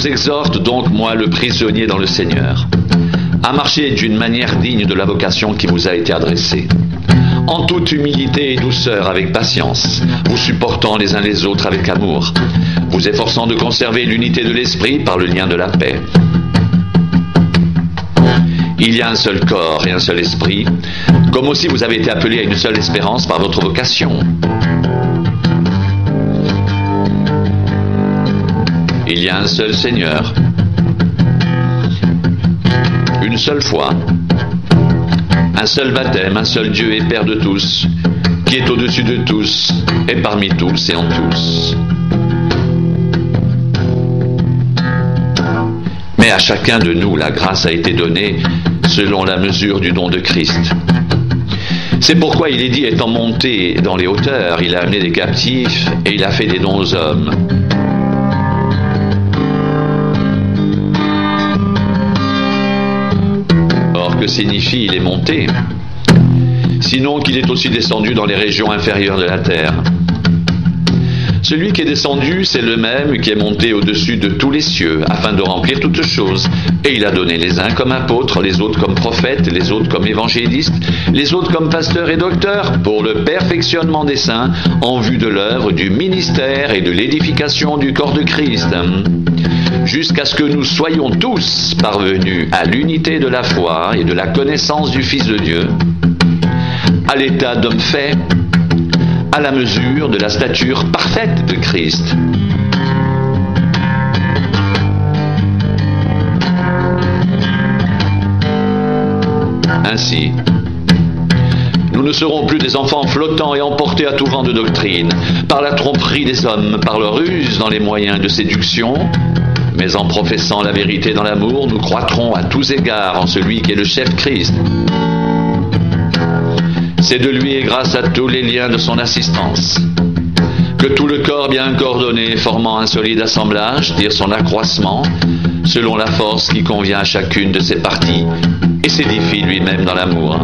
vous exhorte donc, moi, le prisonnier dans le Seigneur, à marcher d'une manière digne de la vocation qui vous a été adressée, en toute humilité et douceur avec patience, vous supportant les uns les autres avec amour, vous efforçant de conserver l'unité de l'esprit par le lien de la paix. Il y a un seul corps et un seul esprit, comme aussi vous avez été appelés à une seule espérance par votre vocation. Il y a un seul Seigneur, une seule foi, un seul baptême, un seul Dieu et Père de tous, qui est au-dessus de tous, et parmi tous et en tous. Mais à chacun de nous, la grâce a été donnée selon la mesure du don de Christ. C'est pourquoi il est dit, étant monté dans les hauteurs, il a amené des captifs et il a fait des dons aux hommes. Or, que signifie il est monté? Sinon qu'il est aussi descendu dans les régions inférieures de la terre. Celui qui est descendu, c'est le même qui est monté au-dessus de tous les cieux, afin de remplir toutes choses. Et il a donné les uns comme apôtres, les autres comme prophètes, les autres comme évangélistes, les autres comme pasteurs et docteurs, pour le perfectionnement des saints, en vue de l'œuvre du ministère et de l'édification du corps de Christ, jusqu'à ce que nous soyons tous parvenus à l'unité de la foi et de la connaissance du Fils de Dieu, à l'état d'homme fait, à la mesure de la stature parfaite de Christ. Ainsi, nous ne serons plus des enfants flottants et emportés à tout vent de doctrine, par la tromperie des hommes, par leur ruse dans les moyens de séduction, mais en professant la vérité dans l'amour, nous croîtrons à tous égards en celui qui est le chef Christ. C'est de lui et grâce à tous les liens de son assistance que tout le corps bien coordonné, formant un solide assemblage, tire son accroissement selon la force qui convient à chacune de ses parties et s'édifie lui-même dans l'amour.